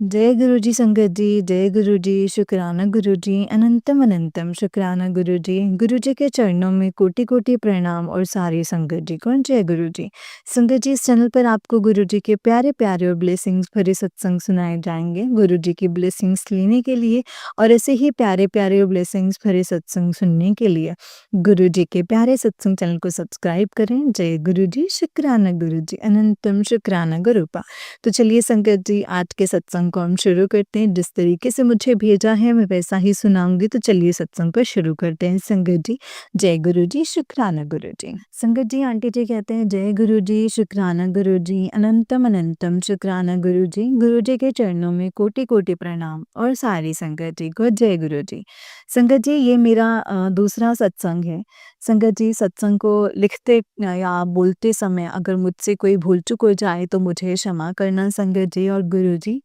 जय गुरु जी संगत जी, जय गुरु जी, शुक्राना गुरु जी, अनंतम अनंतम शुक्राना गुरु जी। गुरु जी के चरणों में कोटि-कोटि प्रणाम और सारी संगत जी को जय गुरु जी। संगत जी, इस चैनल पर आपको गुरु जी के प्यारे-प्यारे और ब्लेसिंग्स भरे सत्संग सुनाए जाएँगे। गुरु जी की ब्लेसिंग्स लेने के लिए और ऐसे ही प्यारे-प्यारे और ब्लेसिंग्स भरे सत्संग सुनने के लिए गुरु जी के प्यारे सत्संग चैनल को सब्सक्राइब करें। जय गुरु जी, शुक्राना गुरु जी, अनंतम शुक्राना गुरुपा। तो चलिए संगत जी, आज के सत्संग को हम शुरू करते हैं। जिस तरीके से मुझे भेजा है मैं वैसा ही सुनाऊंगी। तो चलिए सत्संग को शुरू करते हैं संगत जी। जय गुरु जी, शुक्राना गुरु जी। संगत जी, आंटी जी कहते हैं जय गुरु जी, शुक्राना गुरु जी, अनंतम अनंतम शुक्राना गुरु जी। गुरु जी के चरणों में कोटि कोटि प्रणाम और सारी संगत जी को जय गुरु जी। संगत जी, ये मेरा दूसरा सत्संग है। संगत जी, सत्संग को लिखते या बोलते समय अगर मुझसे कोई भूल-चूक हो जाए तो मुझे क्षमा करना संगत जी और गुरु जी।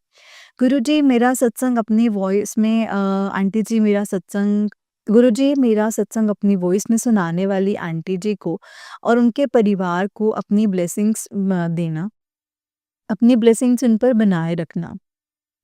गुरु जी, मेरा सत्संग अपनी वॉइस में आंटी जी मेरा सत्संग गुरु जी, मेरा सत्संग अपनी वॉइस में सुनाने वाली आंटी जी को और उनके परिवार को अपनी ब्लेसिंग्स देना, अपनी ब्लेसिंग्स उन पर बनाए रखना।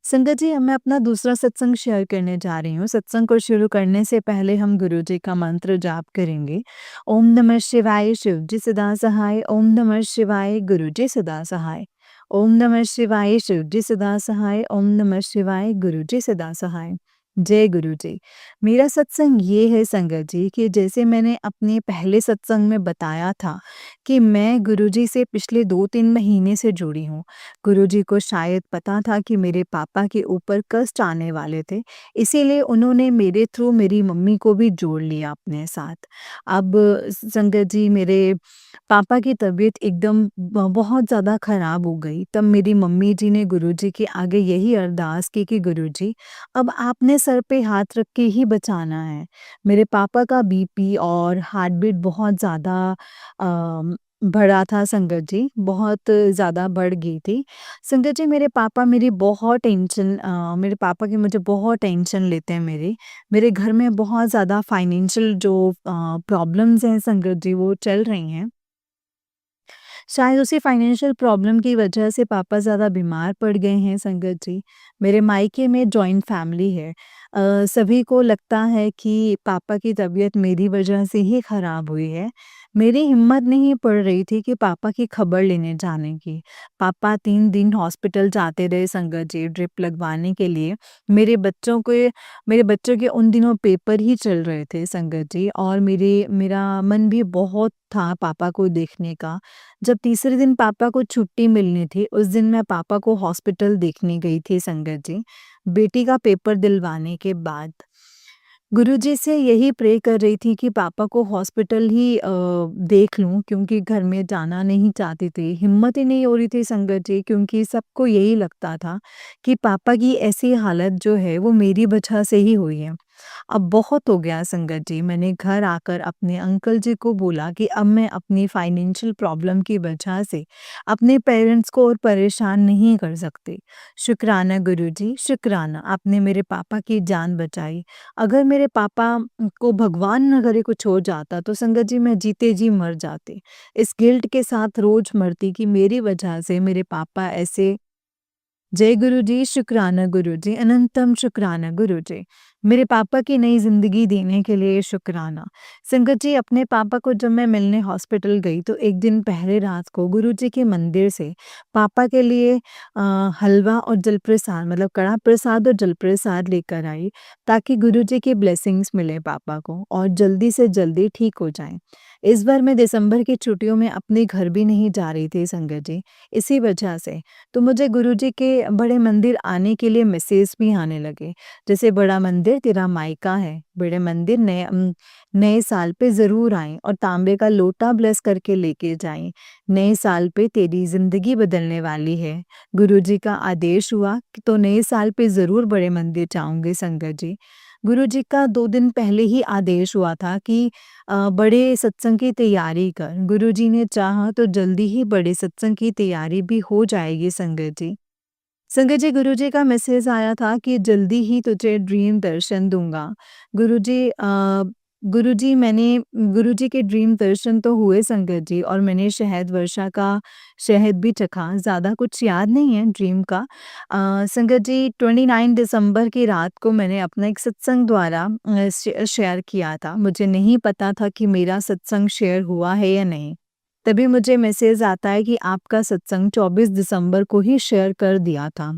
संगत जी, अब मैं अपना दूसरा सत्संग शेयर करने जा रही हूँ। सत्संग को शुरू करने से पहले हम गुरु जी का मंत्र जाप करेंगे। ओम नमः शिवाय, शिव जी सदा सहाय। ओम नमः शिवाय, गुरु जी सदा सहाय। ओम नमः शिवाय, शिव जी सदा सहाय। ओम नमः शिवाय, गुरु जी सदा सहाय। जय गुरु जी। मेरा सत्संग ये है संगत जी कि जैसे मैंने अपने पहले सत्संग में बताया था कि मैं गुरु जी से पिछले 2-3 महीने से जुड़ी हूँ। गुरुजी को शायद पता था कि मेरे पापा के ऊपर कष्ट आने वाले थे, इसीलिए उन्होंने मेरे थ्रू मेरी मम्मी को भी जोड़ लिया अपने साथ। अब संगत जी, मेरे पापा की तबीयत एकदम बहुत ज़्यादा ख़राब हो गई। तब मेरी मम्मी जी ने गुरुजी के आगे यही अरदास की कि गुरुजी, अब आपने सर पे हाथ रख के ही बचाना है। मेरे पापा का बीपी और हार्ट बीट बहुत ज़्यादा बढ़ा था संगत जी, बहुत ज़्यादा बढ़ गई थी। संगत जी, मेरे पापा की मुझे बहुत टेंशन लेते हैं मेरी। मेरे घर में बहुत ज़्यादा फाइनेंशियल जो प्रॉब्लम्स हैं संगत जी, वो चल रही हैं। शायद उसी फाइनेंशियल प्रॉब्लम की वजह से पापा ज़्यादा बीमार पड़ गए हैं संगत जी। मेरे मायके में जॉइंट फैमिली है। सभी को लगता है कि पापा की तबीयत मेरी वजह से ही खराब हुई है। मेरी हिम्मत नहीं पड़ रही थी कि पापा की खबर लेने जाने की। पापा 3 दिन हॉस्पिटल जाते रहे संगत जी, ड्रिप लगवाने के लिए। मेरे बच्चों के मेरे बच्चों के उन दिनों पेपर ही चल रहे थे संगत जी, और मेरा मन भी बहुत था पापा को देखने का। जब तीसरे दिन पापा को छुट्टी मिलनी थी, उस दिन मैं पापा को हॉस्पिटल देखने गई थी संगत जी, बेटी का पेपर दिलवाने के बाद। गुरुजी से यही प्रे कर रही थी कि पापा को हॉस्पिटल ही देख लूँ, क्योंकि घर में जाना नहीं चाहती थी। हिम्मत ही नहीं हो रही थी संगत जी, क्योंकि सबको यही लगता था कि पापा की ऐसी हालत जो है वो मेरी वजह से ही हुई है। अब बहुत हो गया संगत जी, मैंने घर आकर अपने अंकल जी को बोला कि अब मैं अपनी फाइनेंशियल प्रॉब्लम की वजह से अपने पेरेंट्स को और परेशान नहीं कर सकती। शुक्राना गुरुजी, शुक्राना, आपने मेरे पापा की जान बचाई। अगर मेरे पापा को भगवान न करे कुछ हो जाता तो संगत जी मैं जीते जी मर जाती। इस गिल्ट के साथ रोज मरती कि मेरी वजह से मेरे पापा ऐसे। जय गुरु जी, शुक्राना गुरु जी, अनंतम शुक्राना गुरु जी। मेरे पापा की नई ज़िंदगी देने के लिए शुक्राना। संगत जी, अपने पापा को जब मैं मिलने हॉस्पिटल गई तो एक दिन पहले रात को गुरु जी के मंदिर से पापा के लिए हलवा और जल प्रसाद, मतलब कड़ा प्रसाद और जल प्रसाद लेकर आई, ताकि गुरु जी की ब्लेसिंग्स मिले पापा को और जल्दी से जल्दी ठीक हो जाएँ। इस बार मैं दिसंबर की छुट्टियों में अपने घर भी नहीं जा रही थी संगत जी, इसी वजह से। तो मुझे गुरुजी के बड़े मंदिर आने के लिए मैसेज भी आने लगे, जैसे बड़ा मंदिर तेरा मायका है, बड़े मंदिर नए साल पे ज़रूर आएँ और तांबे का लोटा ब्लेस करके लेके जाएँ। नए साल पे तेरी ज़िंदगी बदलने वाली है। गुरुजी का आदेश हुआ कि तो नए साल पे ज़रूर बड़े मंदिर जाऊँगी संगत जी। गुरुजी का 2 दिन पहले ही आदेश हुआ था कि बड़े सत्संग की तैयारी कर। गुरुजी ने चाहा तो जल्दी ही बड़े सत्संग की तैयारी भी हो जाएगी संगत जी। संगत जी, गुरुजी का मैसेज आया था कि जल्दी ही तुझे ड्रीम दर्शन दूँगा। गुरुजी गुरुजी मैंने गुरुजी के ड्रीम दर्शन तो हुए संगत जी, और मैंने शहद वर्षा का शहद भी चखा। ज़्यादा कुछ याद नहीं है ड्रीम का। संगत जी 29 दिसंबर की रात को मैंने अपना एक सत्संग द्वारा शेयर किया था। मुझे नहीं पता था कि मेरा सत्संग शेयर हुआ है या नहीं। तभी मुझे मैसेज आता है कि आपका सत्संग 24 दिसंबर को ही शेयर कर दिया था।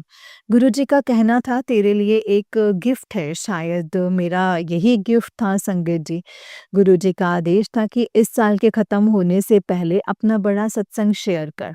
गुरुजी का कहना था तेरे लिए एक गिफ्ट है, शायद मेरा यही गिफ्ट था संगत जी। गुरुजी का आदेश था कि इस साल के खत्म होने से पहले अपना बड़ा सत्संग शेयर कर।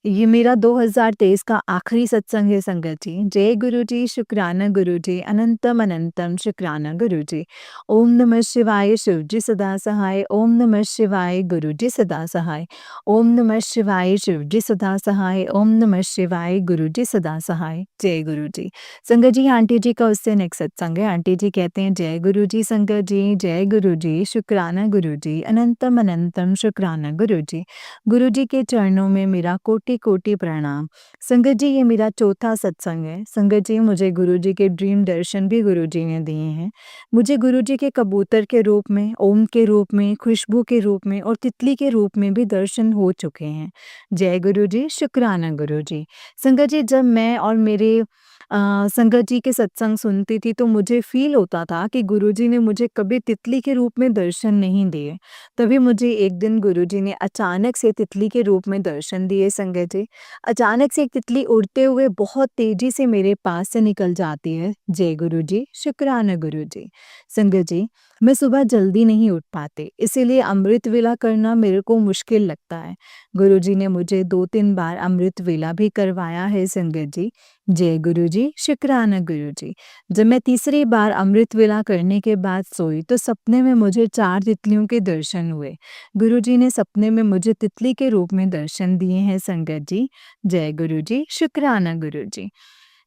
ये मेरा 2023 का आखिरी सत्संग है संगत जी। जय गुरु जी, शुक्राना गुरु जी, अनंतम अनंतम शुक्राना गुरु जी। ओम नमः शिवाय, शिव जी सदा सहाय। ओम नमः शिवाय, गुरु जी सदा सहाय। ओम नमः शिवाय, शिव जी सदा सहाय। ओम नमः शिवाय, गुरु जी सदा सहाय। जय गुरु जी। संगत जी आंटी जी का उससे नेक्स्ट सत्संग है। आंटी जी कहते हैं जय गुरु जी संगत जी, जय गुरु जी, शुक्राना गुरु जी, अनंतम अनंतम शुक्राना गुरु जी। गुरुजी के चरणों में मेरा कोटि-कोटि प्रणाम। संगत जी ये मेरा चौथा सत्संग है। संगत जी मुझे गुरुजी के ड्रीम दर्शन भी गुरुजी ने दिए हैं। मुझे गुरुजी के कबूतर के रूप में, ओम के रूप में, खुशबू के रूप में और तितली के रूप में भी दर्शन हो चुके हैं। जय गुरुजी, शुक्राना गुरुजी। संगत जी जब मैं और मेरे संगत जी के सत्संग सुनती थी तो मुझे फ़ील होता था कि गुरुजी ने मुझे कभी तितली के रूप में दर्शन नहीं दिए। तभी मुझे एक दिन गुरुजी ने अचानक से तितली के रूप में दर्शन दिए संगत जी। अचानक से एक तितली उड़ते हुए बहुत तेजी से मेरे पास से निकल जाती है। जय गुरुजी, शुक्राना गुरुजी। संगत जी, मैं सुबह जल्दी नहीं उठ पाती, इसीलिए अमृत वेला करना मेरे को मुश्किल लगता है। गुरुजी ने मुझे 2-3 बार अमृत वेला भी करवाया है संगत जी। जय गुरुजी, शुक्राना गुरुजी। जब मैं तीसरी बार अमृत वेला करने के बाद सोई तो सपने में मुझे 4 तितलियों के दर्शन हुए। गुरुजी ने सपने में मुझे तितली के रूप में दर्शन दिए हैं संगत जी। जय गुरुजी, शुक्राना गुरुजी।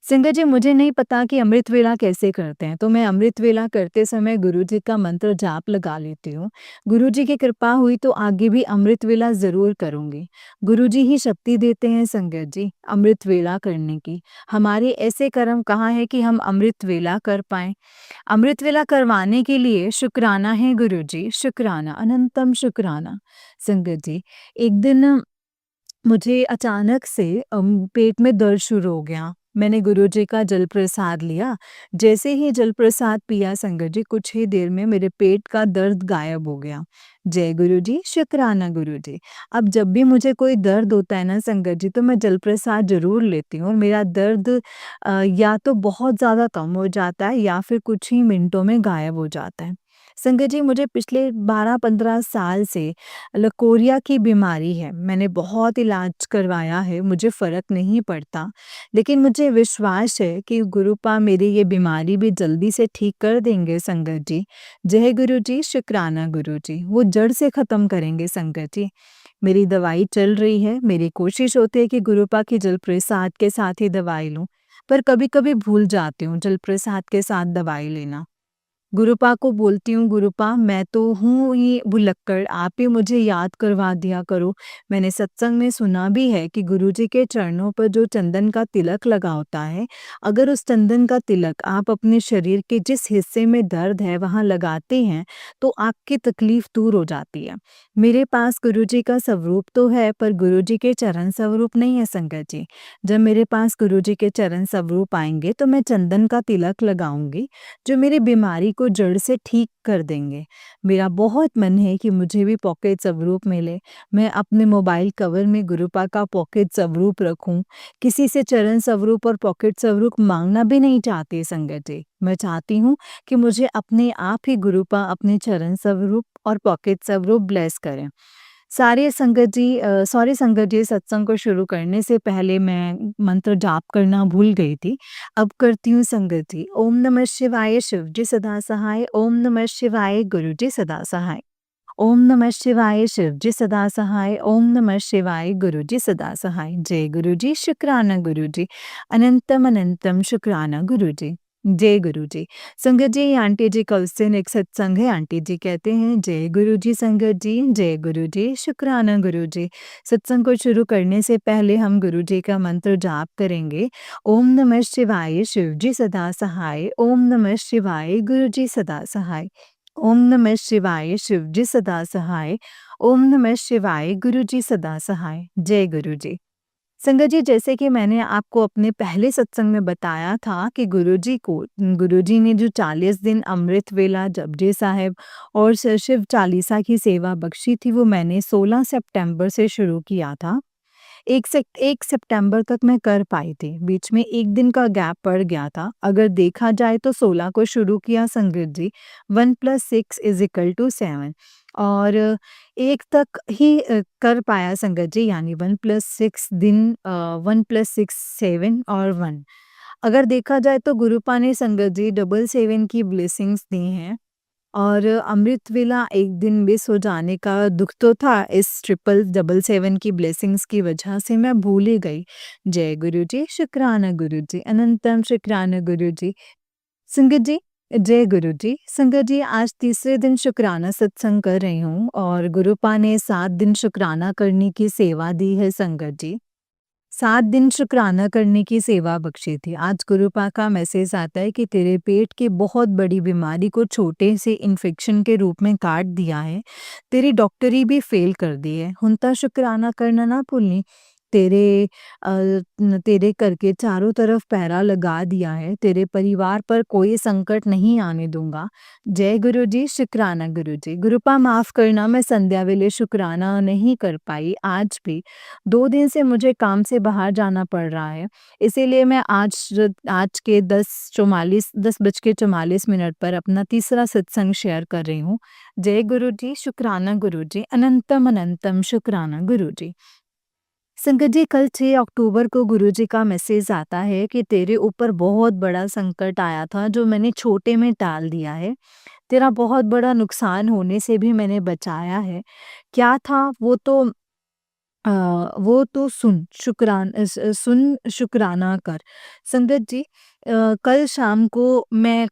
संगत जी मुझे नहीं पता कि अमृत वेला कैसे करते हैं, तो मैं अमृत वेला करते समय गुरुजी का मंत्र जाप लगा लेती हूँ। गुरुजी की कृपा हुई तो आगे भी अमृत वेला ज़रूर करूँगी। गुरुजी ही शक्ति देते हैं संगत जी अमृत वेला करने की। हमारे ऐसे कर्म कहाँ है कि हम अमृत वेला कर पाएँ। अमृत वेला करवाने के लिए शुक्राना है गुरुजी, शुक्राना, अनंतम शुक्राना। संगत जी, एक दिन मुझे अचानक से पेट में दर्द शुरू हो गया। मैंने गुरुजी का जल प्रसाद लिया। जैसे ही जल प्रसाद पिया संगत जी, कुछ ही देर में मेरे पेट का दर्द गायब हो गया। जय गुरुजी, शुक्राना गुरुजी। अब जब भी मुझे कोई दर्द होता है ना संगत जी, तो मैं जल प्रसाद ज़रूर लेती हूँ और मेरा दर्द या तो बहुत ज़्यादा कम हो जाता है या फिर कुछ ही मिनटों में गायब हो जाता है। संगत जी मुझे पिछले 12-15 साल से लकोरिया की बीमारी है। मैंने बहुत इलाज करवाया है, मुझे फ़र्क नहीं पड़ता। लेकिन मुझे विश्वास है कि गुरुपा मेरी ये बीमारी भी जल्दी से ठीक कर देंगे संगत जी। जय गुरु जी, शुक्राना गुरु जी। वो जड़ से ख़त्म करेंगे संगत जी। मेरी दवाई चल रही है, मेरी कोशिश होती है कि गुरुपा की जल प्रसाद के साथ ही दवाई लूँ। पर कभी-कभी भूल जाती हूँ जल प्रसाद के साथ दवाई लेना। गुरुपा को बोलती हूँ गुरुपा मैं तो हूँ ही भुलक्कड़, आप ही मुझे याद करवा दिया करो। मैंने सत्संग में सुना भी है कि गुरुजी के चरणों पर जो चंदन का तिलक लगा होता है, अगर उस चंदन का तिलक आप अपने शरीर के जिस हिस्से में दर्द है वहाँ लगाते हैं, तो आपकी तकलीफ दूर हो जाती है। मेरे पास गुरुजी का स्वरूप तो है पर गुरुजी के चरण स्वरूप नहीं है संगत जी। जब मेरे पास गुरुजी के चरण स्वरूप आएँगे तो मैं चंदन का तिलक लगाऊँगी जो मेरी बीमारी को जड़ से ठीक कर देंगे। मेरा बहुत मन है कि मुझे भी पॉकेट स्वरूप मिले। मैं अपने मोबाइल कवर में गुरुपा का पॉकेट स्वरूप रखूं। किसी से चरण स्वरूप और पॉकेट स्वरूप मांगना भी नहीं चाहती संगत जी। मैं चाहती हूँ कि मुझे अपने आप ही गुरुपा अपने चरण स्वरूप और पॉकेट स्वरूप ब्लेस करें। सारे संगत जी सॉरी संगत जी सत्संग को शुरू करने से पहले मैं मंत्र जाप करना भूल गई थी। अब करती हूँ संगत जी। ओम नमः शिवाय, शिव जी सदा सहाय। ओम नमः शिवाय, गुरु जी सदा सहाय। ओम नमः शिवाय, शिव जी सदा सहाय। ओम नमः शिवाय, गुरु जी सदा सहाय। जय गुरु जी, शुक्राना गुरु जी, अनंतम अनंतम शुक्राना गुरु जी। जय गुरु जी। संगत जी ये आंटी जी का उस दिन एक सत्संग है। आंटी जी कहते हैं जय गुरु जी संगत जी, जय गुरु जी, शुक्राना गुरु जी। सत्संग को शुरू करने से पहले हम गुरु जी का मंत्र जाप करेंगे। ओम नमः शिवाय, शिव जी सदा सहाय। ओम नमः शिवाय, गुरु जी सदा सहाय। ओम नमः शिवाय शिव जी सदा सहाय। ओम नमः शिवाय गुरु जी सदा सहाय। जय गुरु जी। संगत जी, जैसे कि मैंने आपको अपने पहले सत्संग में बताया था कि गुरुजी ने जो 40 दिन अमृत वेला जपजी साहिब और शिव चालीसा की सेवा बख्शी थी, वो मैंने 16 सितंबर से शुरू किया था। 1 सितंबर तक मैं कर पाई थी, बीच में 1 दिन का गैप पड़ गया था। अगर देखा जाए तो 16 को शुरू किया संगत जी, 1 + 6 = 7 और 1 तक ही कर पाया संगत जी, यानी 1 + 6 दिन 1 + 6 7 और 1। अगर देखा जाए तो गुरुपा ने संगत जी डबल 7 की ब्लेसिंग्स दी हैं और अमृत वेला 1 दिन मिस हो जाने का दुःख तो था, इस ट्रिपल डबल 7 की ब्लेसिंग्स की वजह से मैं भूल ही गई। जय गुरुजी, शुक्राना गुरुजी, अनंतम शुक्राना गुरुजी। संगत जी, जय गुरुजी। संगत जी, आज तीसरे दिन शुक्राना सत्संग कर रही हूँ और गुरुपा ने 7 दिन शुक्राना करने की सेवा दी है संगत जी। 7 दिन शुक्राना करने की सेवा बख्शी थी। आज गुरुपा का मैसेज आता है कि तेरे पेट की बहुत बड़ी बीमारी को छोटे से इन्फेक्शन के रूप में काट दिया है। तेरी डॉक्टरी भी फेल कर दी है। हुंता शुक्राना करना ना भूलनी। तेरे करके चारों तरफ पहरा लगा दिया है। तेरे परिवार पर कोई संकट नहीं आने दूंगा। जय गुरु जी, शुक्राना गुरु जी। गुरुपा माफ़ करना, मैं संध्या वेले शुक्राना नहीं कर पाई आज भी। 2 दिन से मुझे काम से बाहर जाना पड़ रहा है, इसीलिए मैं आज के 10:44 पर अपना तीसरा सत्संग शेयर कर रही हूँ। जय गुरु जी, शुक्राना गुरु जी, अनंतम अनंतम शुक्राना गुरु जी। संगत जी, कल 6 अक्टूबर को गुरुजी का मैसेज आता है कि तेरे ऊपर बहुत बड़ा संकट आया था जो मैंने छोटे में टाल दिया है। तेरा बहुत बड़ा नुकसान होने से भी मैंने बचाया है। क्या था अ, वो तो सुन शुक्राना कर। संगत जी, कल शाम को मैं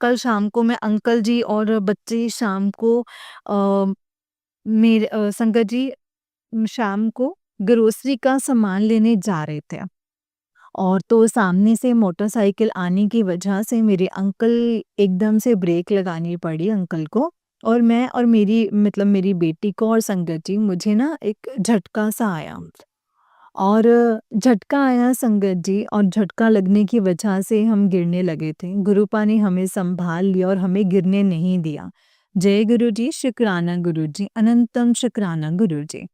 अंकल जी और बच्चे शाम को संगत जी शाम को ग्रोसरी का सामान लेने जा रहे थे और तो सामने से मोटरसाइकिल आने की वजह से मेरे अंकल एकदम से ब्रेक लगानी पड़ी अंकल को और मैं और मेरी बेटी को और संगत जी, मुझे ना एक झटका सा आया और झटका आया संगत जी और झटका लगने की वजह से हम गिरने लगे थे। गुरुपा ने हमें संभाल लिया और हमें गिरने नहीं दिया। जय गुरु जी, शुक्राना गुरु जी, अनंतम शुक्राना गुरु जी।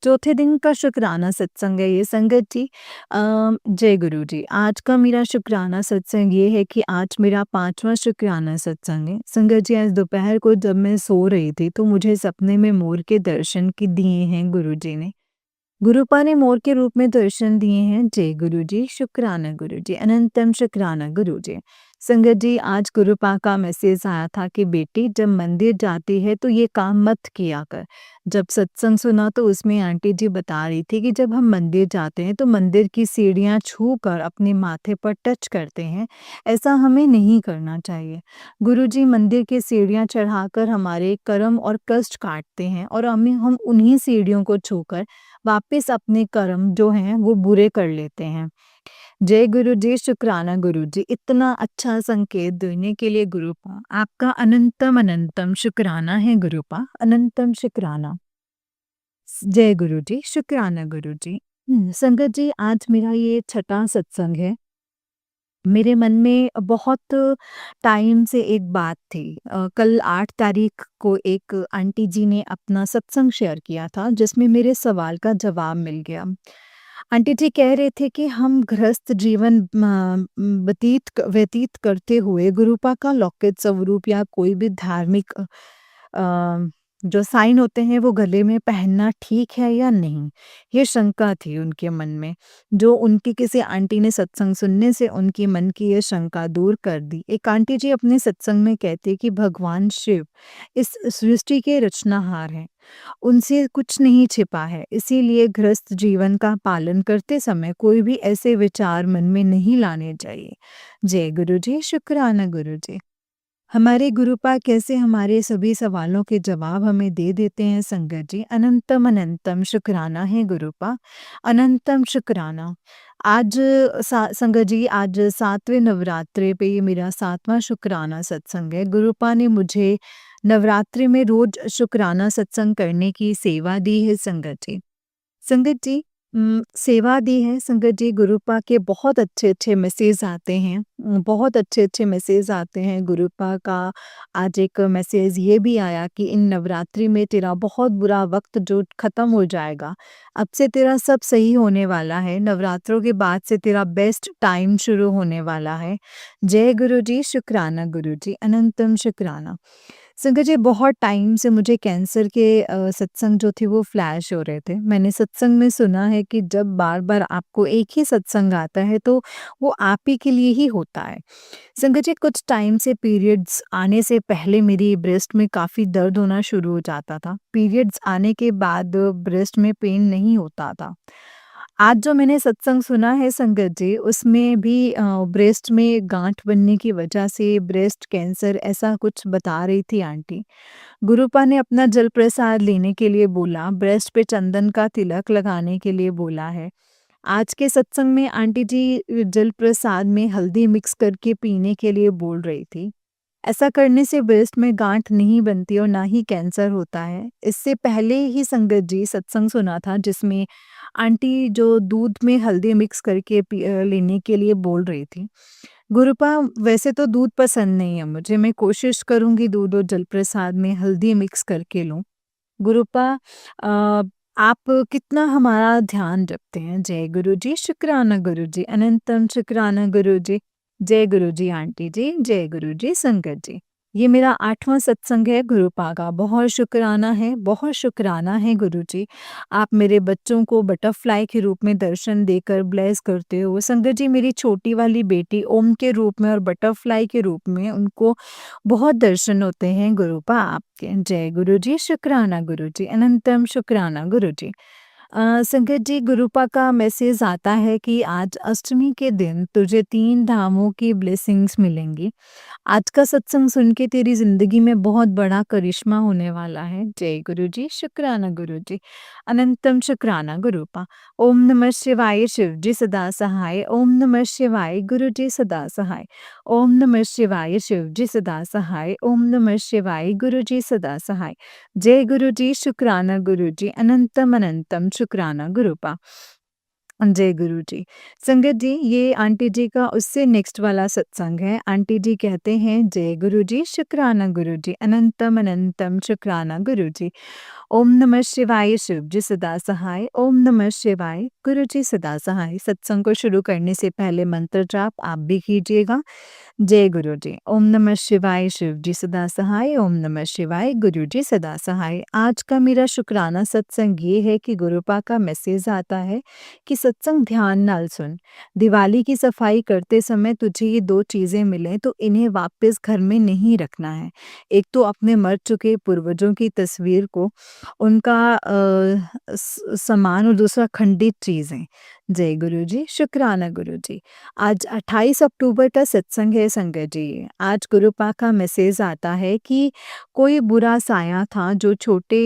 चौथे दिन का शुक्राना सत्संग है ये संगत जी। जय गुरु जी। आज का मेरा शुक्राना सत्संग ये है कि आज मेरा 5वां शुक्राना सत्संग है। संगत जी, आज दोपहर को जब मैं सो रही थी तो मुझे सपने में मोर के दर्शन की दिए हैं गुरुजी ने। गुरुपा ने मोर के रूप में दर्शन दिए हैं। जय गुरु जी, शुक्राना गुरु जी, अनंतम शुक्राना गुरु जी। संगत जी, आज गुरुपा का मैसेज आया था कि बेटी, जब मंदिर जाती है तो ये काम मत किया कर। जब सत्संग सुना तो उसमें आंटी जी बता रही थी कि जब हम मंदिर जाते हैं तो मंदिर की सीढ़ियाँ छू कर अपने माथे पर टच करते हैं, ऐसा हमें नहीं करना चाहिए। गुरुजी मंदिर की सीढ़ियाँ चढ़ाकर हमारे कर्म और कष्ट काटते हैं और हम उन्हीं सीढ़ियों को छूकर वापस अपने कर्म जो हैं वो बुरे कर लेते हैं। जय गुरु जी, शुक्राना गुरु जी, इतना अच्छा संकेत देने के लिए गुरुपा आपका अनंतम अनंतम शुक्राना है गुरुपा, अनंतम शुक्राना। जय गुरु जी, शुक्राना गुरु जी। संगत जी, आज मेरा ये छठा सत्संग है। मेरे मन में बहुत टाइम से एक बात थी। कल 8 तारीख को एक आंटी जी ने अपना सत्संग शेयर किया था जिसमें मेरे सवाल का जवाब मिल गया। आंटी जी कह रहे थे कि हम गृहस्थ जीवन व्यतीत करते हुए गुरुपा का लौकिक स्वरूप या कोई भी धार्मिक जो साइन होते हैं वो गले में पहनना ठीक है या नहीं? ये शंका थी उनके मन में, जो उनकी किसी आंटी ने सत्संग सुनने से उनकी मन की ये शंका दूर कर दी। एक आंटी जी अपने सत्संग में कहती कि भगवान शिव इस सृष्टि के रचनाहार हैं, उनसे कुछ नहीं छिपा है, इसीलिए गृहस्थ जीवन का पालन करते समय कोई भी ऐसे विचार मन में नहीं लाने चाहिए। जय गुरु जी, शुक्राना गुरु जी। हमारे गुरुपा कैसे हमारे सभी सवालों के जवाब हमें दे देते हैं संगत जी। अनंतम अनंतम शुक्राना है गुरुपा, अनंतम शुक्राना। आज संगत जी, आज 7वें नवरात्रे पे ये मेरा 7वां शुक्राना सत्संग है। गुरुपा ने मुझे नवरात्रि में रोज शुक्राना सत्संग करने की सेवा दी है संगत जी। संगत जी, सेवा दी है संगत जी। गुरुपा के बहुत अच्छे-अच्छे मैसेज आते हैं। बहुत अच्छे-अच्छे मैसेज आते हैं गुरुपा का। आज एक मैसेज ये भी आया कि इन नवरात्रि में तेरा बहुत बुरा वक़्त जो ख़त्म हो जाएगा। अब से तेरा सब सही होने वाला है। नवरात्रों के बाद से तेरा बेस्ट टाइम शुरू होने वाला है। जय गुरु जी, शुक्राना गुरु जी, अनंतम शुक्राना। संगत जी, बहुत टाइम से मुझे कैंसर के सत्संग जो थे वो फ्लैश हो रहे थे। मैंने सत्संग में सुना है कि जब बार-बार आपको एक ही सत्संग आता है तो वो आप ही के लिए ही होता है। संगत जी, कुछ टाइम से पीरियड्स आने से पहले मेरी ब्रेस्ट में काफ़ी दर्द होना शुरू हो जाता था। पीरियड्स आने के बाद ब्रेस्ट में पेन नहीं होता था। आज जो मैंने सत्संग सुना है संगत जी, उसमें भी ब्रेस्ट में गाँठ बनने की वजह से ब्रेस्ट कैंसर ऐसा कुछ बता रही थी आंटी। गुरुपा ने अपना जल प्रसाद लेने के लिए बोला, ब्रेस्ट पे चंदन का तिलक लगाने के लिए बोला है। आज के सत्संग में आंटी जी जल प्रसाद में हल्दी मिक्स करके पीने के लिए बोल रही थी। ऐसा करने से ब्रेस्ट में गांठ नहीं बनती और ना ही कैंसर होता है। इससे पहले ही संगत जी सत्संग सुना था जिसमें आंटी जो दूध में हल्दी मिक्स करके लेने के लिए बोल रही थी। गुरुपा, वैसे तो दूध पसंद नहीं है मुझे, मैं कोशिश करूँगी दूध और जलप्रसाद में हल्दी मिक्स करके लूँ। गुरुपा, अ, आप कितना हमारा ध्यान रखते हैं। जय गुरु जी, शुक्राना गुरु जी, अनंतम शुक्राना गुरु जी। जय गुरु जी आंटी जी, जय गुरु जी संगत जी। ये मेरा 8वां सत्संग है गुरुपा का। बहुत शुक्राना है, बहुत शुक्राना है गुरु जी। आप मेरे बच्चों को बटरफ्लाई के रूप में दर्शन देकर ब्लेस करते हो। संगत जी, मेरी छोटी वाली बेटी ओम के रूप में और बटरफ्लाई के रूप में उनको बहुत दर्शन होते हैं गुरुपा आपके। जय गुरु जी, शुक्राना गुरु जी, अनंतम शुक्राना गुरु जी। संगत जी, गुरुपा का मैसेज आता है कि आज अष्टमी के दिन तुझे 3 धामों की ब्लेसिंग्स मिलेंगी। आज का सत्संग सुन के तेरी ज़िंदगी में बहुत बड़ा करिश्मा होने वाला है। जय गुरु जी, शुक्राना गुरु जी, अनंतम शुक्राना गुरुपा। ओम नमः शिवाय, शिव जी सदा सहाय। ओम नमः शिवाय, गुरु जी सदा सहाय। ओम नमः शिवाय, शिव जी सदा सहाय। ओम नमः शिवाय, गुरु जी सदा सहाय। जय गुरु जी, शुक्राना गुरु जी, अनंतम अनंतम शुक्राना गुरुपा। जय गुरु जी। संगत जी, ये आंटी जी का उससे नेक्स्ट वाला सत्संग है। आंटी जी कहते हैं, जय गुरु जी, शुक्राना गुरु जी, अनंतम अनंतम शुक्राना गुरु जी। ओम नमः शिवाय, शिव जी सदा सहाय। ओम नमः शिवाय, गुरु जी सदा सहाय। सत्संग को शुरू करने से पहले मंत्र जाप आप भी कीजिएगा। जय गुरु जी। ओम नमः शिवाय, शिव जी सदा सहाय। ओम नमः शिवाय, गुरु जी सदा सहाय। आज का मेरा शुक्राना सत्संग ये है कि गुरुपा का मैसेज आता है कि सत्संग ध्यान नाल सुन। दिवाली की सफाई करते समय तुझे ये 2 चीज़ें मिलें तो इन्हें वापस घर में नहीं रखना है। एक तो अपने मर चुके पूर्वजों की तस्वीर को, उनका सामान, और दूसरा खंडित चीज़ें। जय गुरु जी, शुक्राना गुरु जी। आज 28 अक्टूबर का सत्संग है संगत जी। आज गुरुपा का मैसेज आता है कि कोई बुरा साया था जो छोटे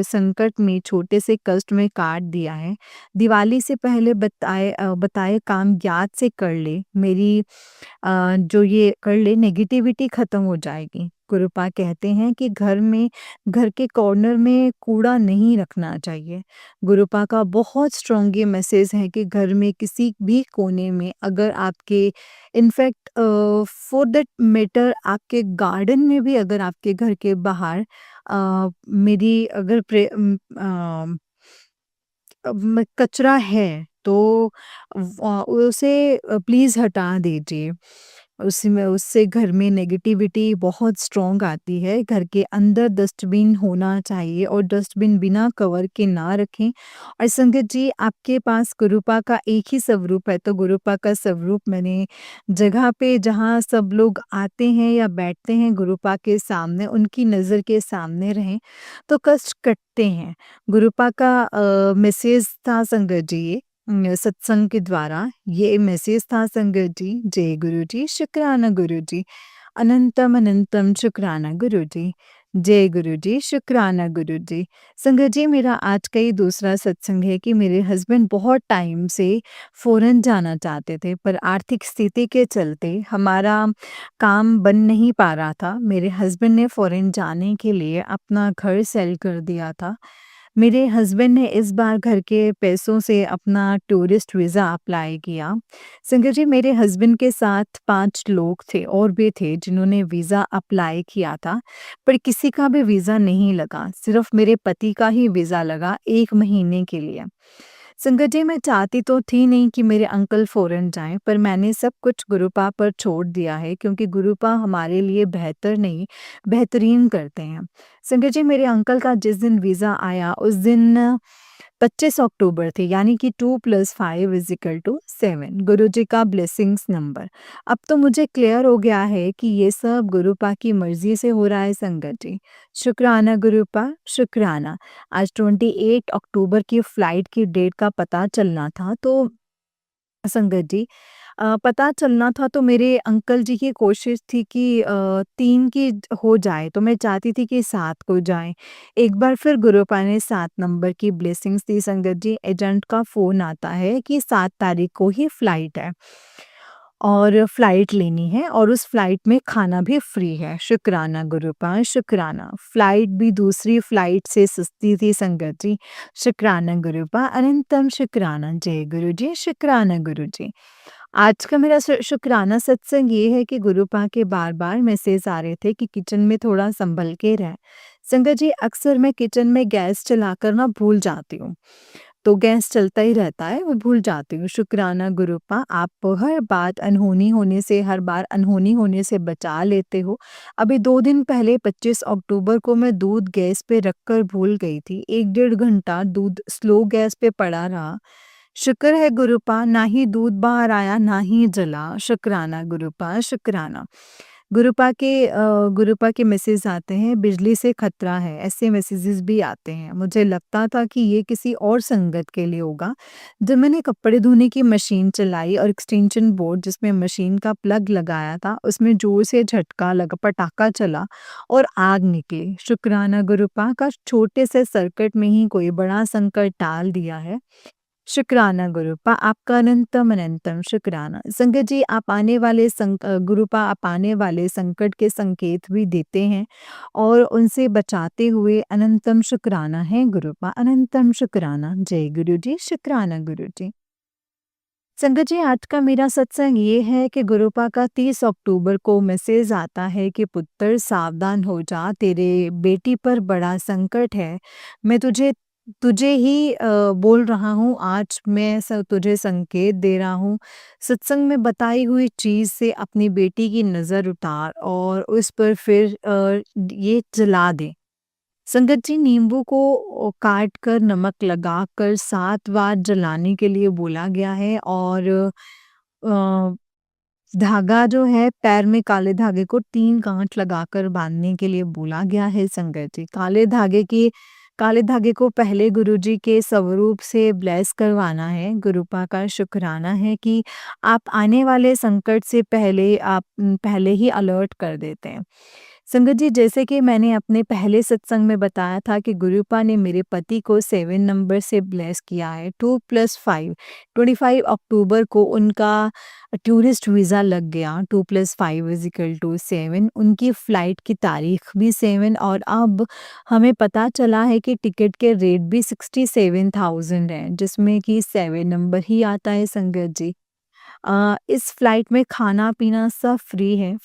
संकट में, छोटे से कष्ट में काट दिया है। दिवाली से पहले बताए काम याद से कर ले। मेरी जो ये कर ले, नेगेटिविटी खत्म हो जाएगी। गुरुपा कहते हैं कि घर के कॉर्नर में कूड़ा नहीं रखना चाहिए। गुरुपा का बहुत स्ट्रॉन्ग ये मैसेज है कि घर में किसी भी कोने में अगर आपके, इनफैक्ट फॉर दैट मैटर आपके गार्डन में भी, अगर आपके घर के बाहर मेरी अगर कचरा है तो उसे प्लीज़ हटा दीजिए। उसमें, उससे घर में नेगेटिविटी बहुत स्ट्रॉन्ग आती है। घर के अंदर डस्टबिन होना चाहिए और डस्टबिन बिना कवर के ना रखें। और संगत जी, आपके पास गुरुपा का एक ही स्वरूप है, तो गुरुपा का स्वरूप मैंने जगह पे जहाँ सब लोग आते हैं या बैठते हैं गुरुपा के सामने, उनकी नज़र के सामने रहें तो कष्ट कटते हैं। गुरुपा का मैसेज था संगत जी ये, सत्संग के द्वारा ये मैसेज था संगत जी। जय गुरु जी, शुक्राना गुरु जी, अनंतम अनंतम शुक्राना गुरुजी। जय गुरुजी, शुक्राना गुरुजी। संगत जी, मेरा आज का ये दूसरा सत्संग है कि मेरे हस्बैंड बहुत टाइम से फ़ॉरेन जाना चाहते थे, पर आर्थिक स्थिति के चलते हमारा काम बन नहीं पा रहा था। मेरे हस्बैंड ने फ़ॉरेन जाने के लिए अपना घर सेल कर दिया था। मेरे हस्बैंड ने इस बार घर के पैसों से अपना टूरिस्ट वीज़ा अप्लाई किया। संगत जी, मेरे हस्बैंड के साथ 5 लोग थे और भी थे जिन्होंने वीज़ा अप्लाई किया था, पर किसी का भी वीज़ा नहीं लगा, सिर्फ़ मेरे पति का ही वीज़ा लगा 1 महीने के लिए। संगत जी, मैं चाहती तो थी नहीं कि मेरे अंकल फ़ॉरेन जाएँ, पर मैंने सब कुछ गुरुपा पर छोड़ दिया है क्योंकि गुरुपा हमारे लिए बेहतर नहीं, बेहतरीन करते हैं। संगत जी, मेरे अंकल का जिस दिन वीज़ा आया उस दिन 25 अक्टूबर थी, यानी कि 2 + 5 = 7, गुरुजी का ब्लेसिंग्स नंबर। अब तो मुझे क्लियर हो गया है कि ये सब गुरुपा की मर्ज़ी से हो रहा है संगत जी। शुक्राना गुरुपा, शुक्राना। आज 28 अक्टूबर की फ़्लाइट की डेट का पता चलना था, तो संगत जी पता चलना था, तो मेरे अंकल जी की कोशिश थी कि 3 की हो जाए, तो मैं चाहती थी कि 7 को जाएँ। एक बार फिर गुरुपा ने 7 नंबर की ब्लेसिंग्स दी संगत जी। एजेंट का फ़ोन आता है कि 7 तारीख को ही फ़्लाइट है और फ़्लाइट लेनी है और उस फ़्लाइट में खाना भी फ्री है। शुक्राना गुरुपा, शुक्राना। फ़्लाइट भी दूसरी फ़्लाइट से सस्ती थी संगत जी। शुक्राना गुरुपा, अनंतम शुक्राना। जय गुरु जी, शुक्राना गुरु जी। आज का मेरा शुक्राना सत्संग ये है कि गुरुपा के बार-बार मैसेज आ रहे थे कि किचन में थोड़ा सँभल के रह। संगत जी, अक्सर मैं किचन में गैस चलाकर ना भूल जाती हूँ। तो गैस चलता ही रहता है, वो भूल जाती हूँ। शुक्राना गुरुपा, आप हर बात अनहोनी होने से हर बार अनहोनी होने से बचा लेते हो। अभी 2 दिन पहले 25 अक्टूबर को मैं दूध गैस पे रखकर भूल गई थी। 1 डेढ़ घंटा दूध स्लो गैस पे पड़ा रहा। शुक्र है गुरुपा, ना ही दूध बाहर आया, ना ही जला। शुक्राना गुरुपा, शुक्राना। गुरुपा के मैसेज आते हैं, बिजली से खतरा है, ऐसे मैसेजेस भी आते हैं। मुझे लगता था कि ये किसी और संगत के लिए होगा। जब मैंने कपड़े धोने की मशीन चलाई और एक्सटेंशन बोर्ड जिसमें मशीन का प्लग लगाया था, उसमें ज़ोर से झटका लगा, पटाखा चला और आग निकली। शुक्राना गुरुपा का छोटे से सर्किट में ही कोई बड़ा संकट टाल दिया है। शुक्राना गुरुपा, आपका अनंतम अनंतम शुक्राना। संगत जी, गुरुपा आप आने वाले संकट के संकेत भी देते हैं और उनसे बचाते हुए अनंतम शुक्राना है गुरुपा, अनंतम शुक्राना। जय गुरु जी, शुक्राना गुरु जी। संगत जी, आज का मेरा सत्संग ये है कि गुरुपा का 30 अक्टूबर को मैसेज आता है कि पुत्र सावधान हो जा, तेरे बेटी पर बड़ा संकट है। मैं तुझे तुझे ही बोल रहा हूँ, आज मैं तुझे संकेत दे रहा हूँ। सत्संग में बताई हुई चीज़ से अपनी बेटी की नज़र उतार और उस पर फिर ये जला दे। संगत जी, नींबू को काट कर नमक लगाकर 7 बार जलाने के लिए बोला गया है और अ, धागा जो है पैर में काले धागे को 3 गांठ लगाकर बांधने के लिए बोला गया है संगत जी। काले धागे को पहले गुरुजी के स्वरूप से ब्लेस करवाना है। गुरुपा का शुक्राना है कि आप आने वाले संकट से पहले ही अलर्ट कर देते हैं। संगत जी, जैसे कि मैंने अपने पहले सत्संग में बताया था कि गुरुपा ने मेरे पति को 7 नंबर से ब्लेस किया है। 2 + 5 25 अक्टूबर को उनका टूरिस्ट वीज़ा लग गया। 2 + 5 = 7, उनकी फ़्लाइट की तारीख भी 7 और अब हमें पता चला है कि टिकट के रेट भी 67,000 हैं, जिसमें कि 7 नंबर ही आता है संगत जी। इस फ़्लाइट में खाना-पीना सब फ्री है।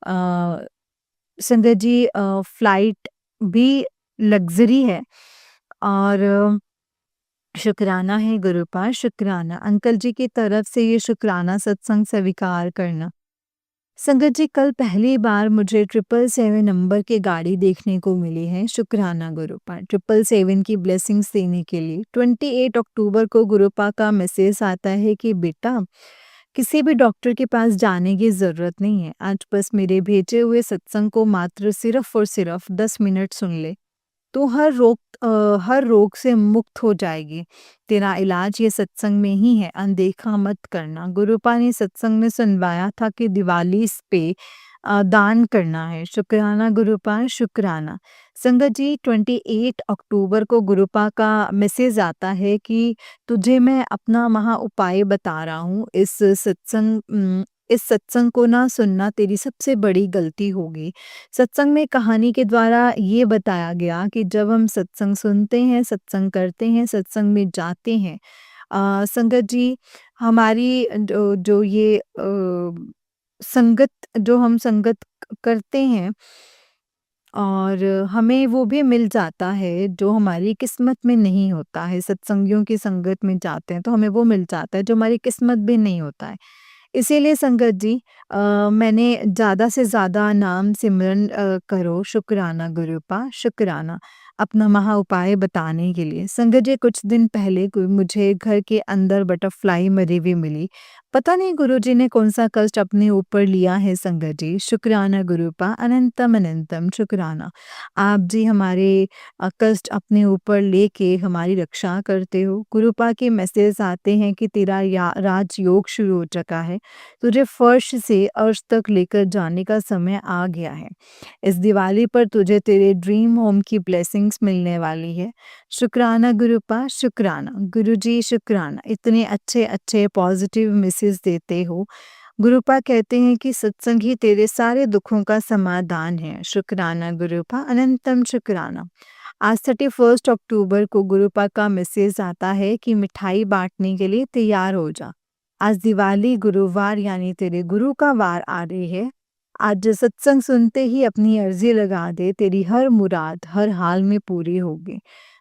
अ, संगत जी, फ़्लाइट भी लग्ज़री है और शुक्राना है गुरुपा, शुक्राना। अंकल जी की तरफ से ये शुक्राना सत्संग स्वीकार करना। संगत जी, कल पहली बार मुझे 777 नंबर की गाड़ी देखने को मिली है। शुक्राना गुरुपा, 777 की ब्लेसिंग्स देने के लिए। 28 अक्टूबर को गुरुपा का मैसेज आता है कि बेटा, किसी भी डॉक्टर के पास जाने की ज़रूरत नहीं है। आज बस मेरे भेजे हुए सत्संग को मात्र सिर्फ़ और सिर्फ़ 10 मिनट सुन ले। तो हर रोग से मुक्त हो जाएगी। तेरा इलाज ये सत्संग में ही है, अनदेखा मत करना। गुरुपा ने सत्संग में सुनवाया था कि दिवाली इस पे दान करना है। शुक्राना गुरुपा, शुक्राना। संगत जी 28 अक्टूबर को गुरुपा का मैसेज आता है कि तुझे मैं अपना महा उपाय बता रहा हूँ। इस सत्संग को ना सुनना तेरी सबसे बड़ी गलती होगी। सत्संग में कहानी के द्वारा ये बताया गया कि जब हम सत्संग सुनते हैं, सत्संग करते हैं, सत्संग में जाते हैं, संगत जी हमारी जो ये संगत जो हम संगत करते हैं और हमें वो भी मिल जाता है जो हमारी किस्मत में नहीं होता है। सत्संगियों की संगत में जाते हैं तो हमें वो मिल जाता है जो हमारी किस्मत में नहीं होता है। इसीलिए संगत जी मैंने ज़्यादा से ज़्यादा नाम सिमरन करो, शुक्राना गुरुपा, शुक्राना, अपना महा उपाय बताने के लिए। संगत जी कुछ दिन पहले कोई मुझे घर के अंदर बटरफ्लाई मरी हुई मिली। पता नहीं गुरुजी ने कौन-सा कष्ट अपने ऊपर लिया है संगत जी। शुक्राना गुरुपा, अनंतम अनंतम शुक्राना। आप जी हमारे कष्ट अपने ऊपर लेके हमारी रक्षा करते हो। गुरुपा के मैसेज आते हैं कि तेरा या राजयोग शुरू हो चुका है। तुझे फर्श से अर्श तक लेकर जाने का समय आ गया है। इस दिवाली पर तुझे तेरे ड्रीम होम की ब्लेसिंग्स मिलने वाली है। शुक्राना गुरुपा, शुक्राना। गुरुजी शुक्राना। इतने अच्छे-अच्छे पॉजिटिव मैसेज देते हो। गुरुपा कहते हैं कि सत्संग ही तेरे सारे दुखों का समाधान है। शुक्राना गुरुपा, अनंतम शुक्राना। आज 31 अक्टूबर को गुरुपा का मैसेज आता है कि मिठाई बाँटने के लिए तैयार हो जा। आज दिवाली गुरुवार यानी तेरे गुरु का वार आ रही है। आज सत्संग सुनते ही अपनी अर्जी लगा दे, तेरी हर मुराद हर हाल में पूरी होगी।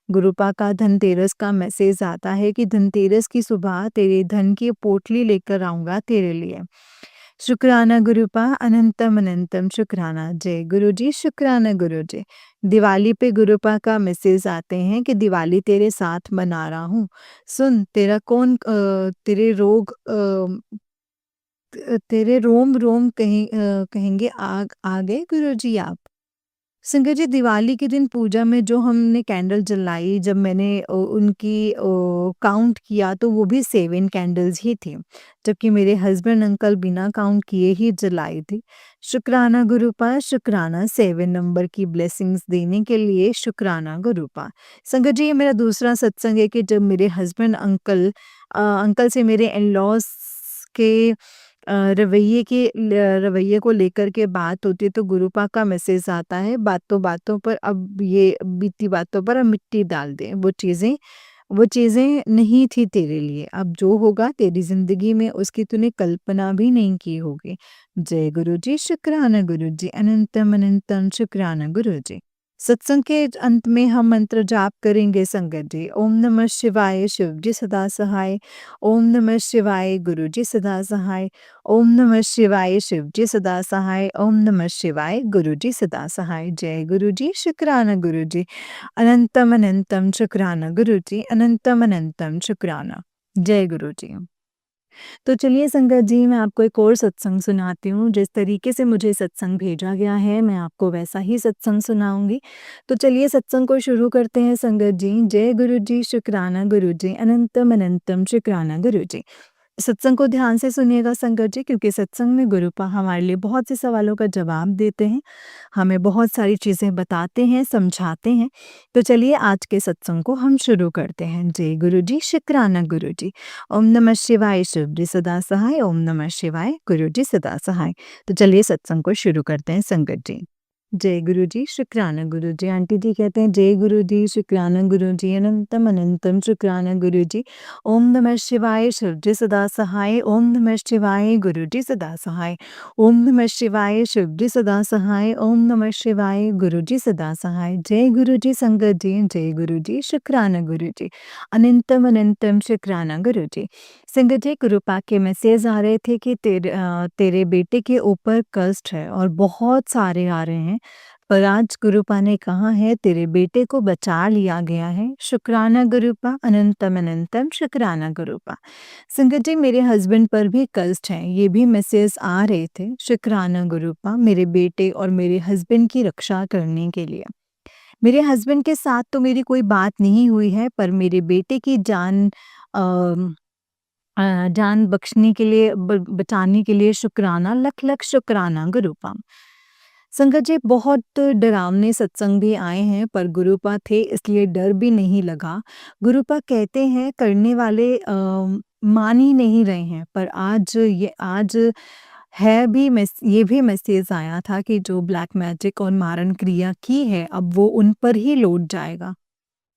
गुरुपा का धनतेरस का मैसेज आता है कि धनतेरस की सुबह तेरे धन की पोटली लेकर आऊँगा तेरे लिए। शुक्राना गुरुपा, अनंतम अनंतम शुक्राना। जय गुरुजी, शुक्राना गुरुजी। दिवाली पे गुरुपा का मैसेज आते हैं कि दिवाली तेरे साथ मना रहा हूँ। सुन तेरा तेरे तेरे रोम-रोम कहेंगे आ गए गुरुजी आप। संगत जी दिवाली के दिन पूजा में जो हमने कैंडल जलाई, जब मैंने उनकी काउंट किया तो वो भी 7 कैंडल्स ही थी, जबकि मेरे हस्बैंड अंकल बिना काउंट किए ही जलाई थी। शुक्राना गुरुपा, शुक्राना 7 नंबर की ब्लेसिंग्स देने के लिए शुक्राना गुरुपा। संगत जी ये मेरा दूसरा सत्संग है कि जब मेरे हस्बैंड अंकल से मेरे इन-लॉज़ के रवैये को लेकर के बात होती है तो गुरुपा का मैसेज आता है, बातों-बातों पर अब ये बीती बातों पर अब मिट्टी डाल दे। वो चीज़ें नहीं थी तेरे लिए, अब जो होगा तेरी ज़िंदगी में उसकी तूने कल्पना भी नहीं की होगी। जय गुरुजी, शुक्राना गुरुजी, अनंतम अनंतम शुक्राना गुरुजी। सत्संग के अंत में हम मंत्र जाप करेंगे संगत जी। ओम नमः शिवाय, शिव जी सदा सहाय। ओम नमः शिवाय, गुरु जी सदा सहाय। ओम नमः शिवाय, शिव जी सदा सहाय। ओम नमः शिवाय, गुरु जी सदा सहाय। जय गुरु जी, शुक्राना गुरु जी। अनंतम अनंतम शुक्राना गुरु जी, अनंतम अनंतम शुक्राना। जय गुरु जी। तो चलिए संगत जी मैं आपको एक और सत्संग सुनाती हूँ। जिस तरीके से मुझे सत्संग भेजा गया है मैं आपको वैसा ही सत्संग सुनाऊँगी। तो चलिए सत्संग को शुरू करते हैं संगत जी। जय गुरु जी, शुक्राना गुरु जी, अनंतम अनंतम शुक्राना गुरु जी। सत्संग को ध्यान से सुनिएगा संगत जी क्योंकि सत्संग में गुरुपा हमारे लिए बहुत से सवालों का जवाब देते हैं, हमें बहुत सारी चीज़ें बताते हैं, समझाते हैं। तो चलिए आज के सत्संग को हम शुरू करते हैं। जय गुरु जी, शुक्राना गुरु जी। ओम नमः शिवाय, शिव जी सदा सहाय। ओम नमः शिवाय, गुरु जी सदा सहाय। तो चलिए सत्संग को शुरू करते हैं संगत जी। जय गुरु जी, शुक्राना गुरु जी। आंटी जी कहते हैं जय गुरु जी, शुक्राना गुरु जी, अनंतम अनंतम शुक्राना गुरु जी। ओम नमः शिवाय, शिव जी सदा सहाय। ओम नमः शिवाय, गुरु जी सदा सहाय। ओम नमः शिवाय, शिव जी सदा सहाय। ओम नमः शिवाय, गुरु जी सदा सहाय। जय गुरु जी संगत जी, जय गुरु जी, शुक्राना गुरु जी, अनंतम अनंतम शुक्राना गुरु जी। संगत जी गुरुपा के मैसेज आ रहे थे कि तेरे बेटे के ऊपर कष्ट है और बहुत सारे आ रहे हैं, पर आज गुरुपा ने कहा है तेरे बेटे को बचा लिया गया है। शुक्राना गुरुपा, अनंतम अनंतम शुक्राना गुरुपा। संगत जी मेरे हस्बैंड पर भी कष्ट है, ये भी मैसेज आ रहे थे। शुक्राना गुरुपा मेरे बेटे और मेरे हस्बैंड की रक्षा करने के लिए। मेरे हस्बैंड के साथ तो मेरी कोई बात नहीं हुई है, पर मेरे बेटे की अ जान बख्शने के लिए बचाने के लिए शुक्राना, लख-लख शुक्राना गुरुपा। संगत जी बहुत डरावने सत्संग भी आए हैं पर गुरुपा थे इसलिए डर भी नहीं लगा। गुरुपा कहते हैं करने वाले मान ही नहीं रहे हैं पर आज है भी ये भी मैसेज आया था कि जो ब्लैक मैजिक और मारण क्रिया की है अब वो उन पर ही लौट जाएगा।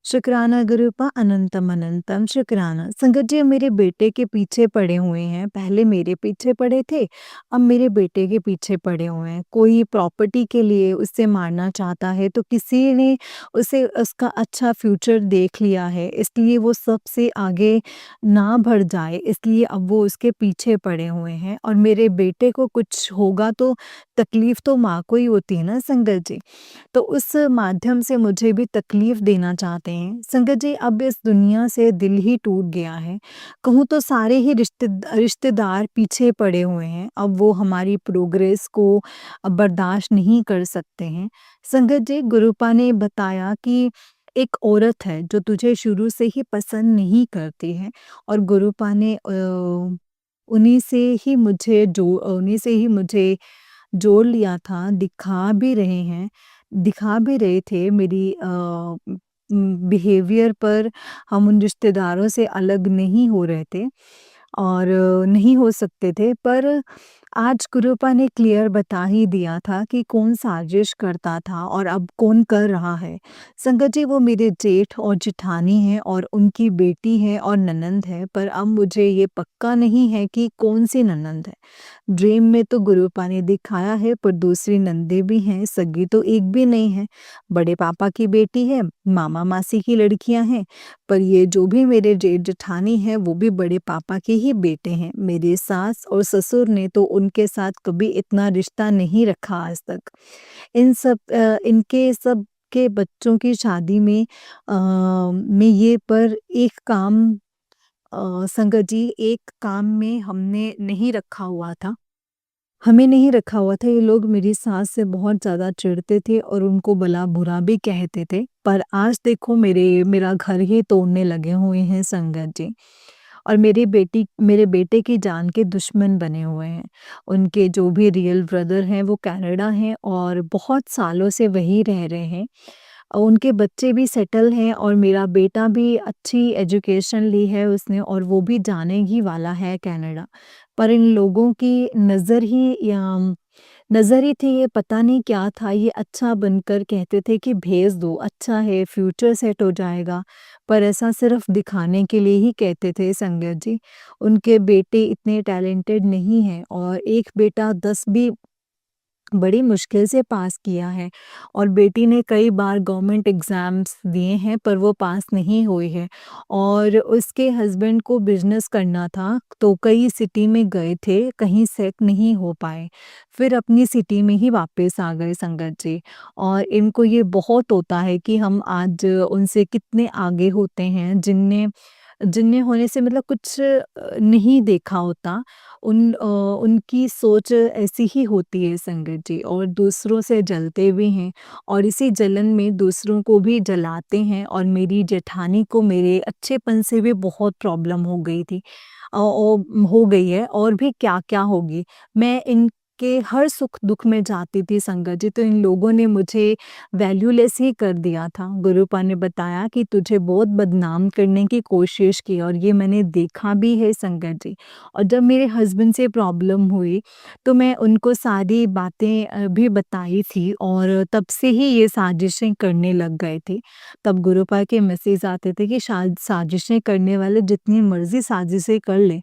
शुक्राना गुरुपा अनंतम अनंतम शुक्राना। संगत जी मेरे बेटे के पीछे पड़े हुए हैं, पहले मेरे पीछे पड़े थे, अब मेरे बेटे के पीछे पड़े हुए हैं। कोई प्रॉपर्टी के लिए उसे मारना चाहता है तो किसी ने उसे उसका अच्छा फ्यूचर देख लिया है, इसलिए वो सबसे आगे ना बढ़ जाए इसलिए अब वो उसके पीछे पड़े हुए हैं और मेरे बेटे को कुछ होगा तो तकलीफ़ तो माँ को ही होती है ना संगत जी। तो उस माध्यम से मुझे भी तकलीफ़ देना चाहते हैं। संगत जी अब इस दुनिया से दिल ही टूट गया है। कहूँ तो सारे ही रिश्तेदार पीछे पड़े हुए हैं। अब वो हमारी प्रोग्रेस को बर्दाश्त नहीं कर सकते हैं। संगत जी गुरुपा ने बताया कि एक औरत है जो तुझे शुरू से ही पसंद नहीं करती है और गुरुपा ने उन्हीं से ही मुझे जोड़ लिया था, दिखा भी रहे थे मेरी बिहेवियर पर हम उन रिश्तेदारों से अलग नहीं हो रहे थे और नहीं हो सकते थे पर आज गुरुपा ने क्लियर बता ही दिया था कि कौन साजिश करता था और अब कौन कर रहा है। संगत जी वो मेरे जेठ और जेठानी हैं और उनकी बेटी है और ननंद है पर अब मुझे ये पक्का नहीं है कि कौन-सी ननंद है। ड्रीम में तो गुरुपा ने दिखाया है पर दूसरी नंदे भी हैं, सगी तो एक भी नहीं है। बड़े पापा की बेटी है, मामा-मासी की लड़कियां हैं, पर ये जो भी मेरे जेठ-जेठानी हैं वो भी बड़े पापा के ही बेटे हैं। मेरे सास और ससुर ने तो उनके साथ कभी इतना रिश्ता नहीं रखा आज तक। इनके सब के बच्चों की शादी में ये पर एक काम संगत जी एक काम में हमने नहीं रखा हुआ था। हमें नहीं रखा हुआ था, ये लोग मेरी सास से बहुत ज़्यादा चिढ़ते थे और उनको भला-बुरा भी कहते थे। पर आज देखो मेरा घर ही तोड़ने लगे हुए हैं संगत जी। और मेरे बेटे की जान के दुश्मन बने हुए हैं। उनके जो भी रियल ब्रदर हैं वो कनाडा हैं और बहुत सालों से वहीं रह रहे हैं। उनके बच्चे भी सेटल हैं और मेरा बेटा भी अच्छी एजुकेशन ली है उसने और वो भी जाने ही वाला है कनाडा। पर इन लोगों की नज़र ही थी ये पता नहीं क्या था, ये अच्छा बनकर कहते थे कि भेज दो, अच्छा है, फ्यूचर सेट हो जाएगा। पर ऐसा सिर्फ़ दिखाने के लिए ही कहते थे संगत जी। उनके बेटे इतने टैलेंटेड नहीं हैं और एक बेटा 10 भी बड़ी मुश्किल से पास किया है और बेटी ने कई बार गवर्नमेंट एग्ज़ाम्स दिए हैं पर वो पास नहीं हुई है और उसके हस्बैंड को बिज़नेस करना था तो कई सिटी में गए थे, कहीं सेट नहीं हो पाए। फिर अपनी सिटी में ही वापस आ गए संगत जी और इनको ये बहुत होता है कि हम आज उनसे कितने आगे होते हैं जिनने होने से मतलब कुछ नहीं देखा होता। उनकी सोच ऐसी ही होती है संगत जी और दूसरों से जलते भी हैं और इसी जलन में दूसरों को भी जलाते हैं और मेरी जेठानी को मेरे अच्छेपन से भी बहुत प्रॉब्लम हो गई थी हो गई है और भी क्या-क्या होगी। मैं इनके हर सुख-दुख में जाती थी संगत जी, तो इन लोगों ने मुझे वैल्यूलेस ही कर दिया था। गुरुपा ने बताया कि तुझे बहुत बदनाम करने की कोशिश की और ये मैंने देखा भी है संगत जी। और जब मेरे हस्बैंड से प्रॉब्लम हुई, तो मैं उनको सारी बातें भी बताई थी और तब से ही ये साजिशें करने लग गए थे। तब गुरुपा के मैसेज आते थे कि शायद साजिशें करने वाले जितनी मर्ज़ी साजिशें कर ले,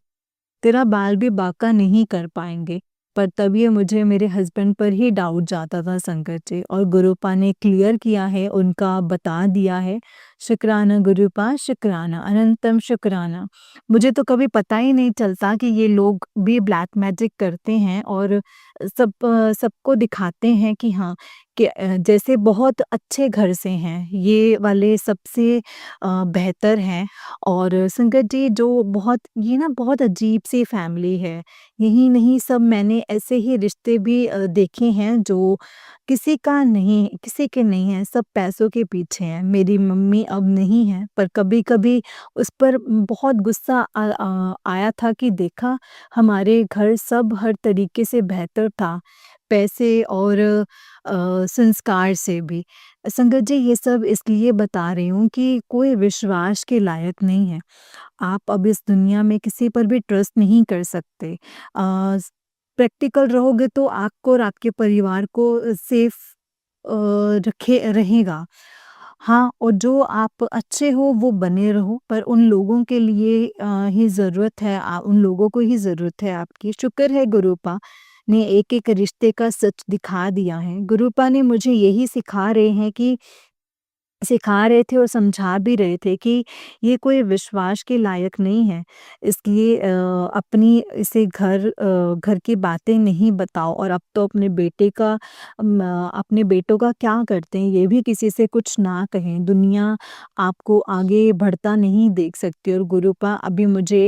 तेरा बाल भी बांका नहीं कर पाएँगे। पर तब ये मुझे मेरे हस्बैंड पर ही डाउट जाता था संकट जी और गुरुपा ने क्लियर किया है, उनका बता दिया है। शुक्राना गुरुपा, शुक्राना, अनंतम शुक्राना। मुझे तो कभी पता ही नहीं चलता कि ये लोग भी ब्लैक मैजिक करते हैं और सबको दिखाते हैं कि हाँ, कि जैसे बहुत अच्छे घर से हैं, ये वाले सबसे बेहतर हैं और संगत जी जो बहुत ये ना बहुत अजीब-सी फैमिली है। यही नहीं सब मैंने ऐसे ही रिश्ते भी देखे हैं जो किसी का नहीं किसी के नहीं है, सब पैसों के पीछे हैं। मेरी मम्मी अब नहीं है, पर कभी-कभी उस पर बहुत गुस्सा आया था कि देखा हमारे घर सब हर तरीके से बेहतर था, पैसे और संस्कार से भी। संगत जी ये सब इसलिए बता रही हूँ कि कोई विश्वास के लायक नहीं है। आप अब इस दुनिया में किसी पर भी ट्रस्ट नहीं कर सकते। प्रैक्टिकल रहोगे तो आपको और आपके परिवार को सेफ रखे रहेगा। हाँ, और जो आप अच्छे हो वो बने रहो, पर उन लोगों के लिए ही ज़रूरत है, उन लोगों को ही ज़रूरत है आपकी। शुक्र है गुरुपा ने एक-एक रिश्ते का सच दिखा दिया है। गुरुपा ने मुझे यही सिखा रहे थे और समझा भी रहे थे कि ये कोई विश्वास के लायक नहीं है। इसलिए अपनी इसे घर की बातें नहीं बताओ, और अब तो अपने बेटों का क्या करते हैं ये भी किसी से कुछ ना कहें। दुनिया आपको आगे बढ़ता नहीं देख सकती। और गुरुपा अभी मुझे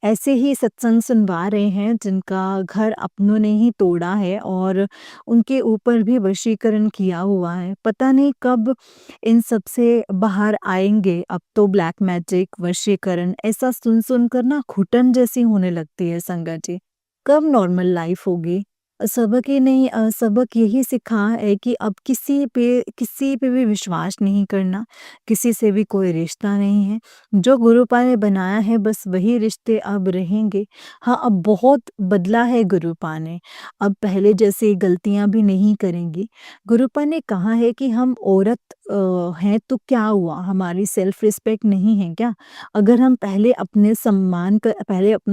ऐसे ही सत्संग सुनवा रहे हैं जिनका घर अपनों ने ही तोड़ा है और उनके ऊपर भी वशीकरण किया हुआ है। पता नहीं कब इन सब से बाहर आएँगे। अब तो ब्लैक मैजिक, वशीकरण ऐसा सुन-सुन कर ना घुटन जैसी होने लगती है संगत जी। कब नॉर्मल लाइफ होगी? सबक यही सिखा है कि अब किसी पे भी विश्वास नहीं करना, किसी से भी कोई रिश्ता नहीं है। जो गुरुपा ने बनाया है बस वही रिश्ते अब रहेंगे। हाँ, अब बहुत बदला है गुरुपा ने, अब पहले जैसी गलतियाँ भी नहीं करेंगी। गुरुपा ने कहा है कि हम औरत हैं तो क्या हुआ? हमारी सेल्फ रिस्पेक्ट नहीं है क्या? अगर हम पहले अपना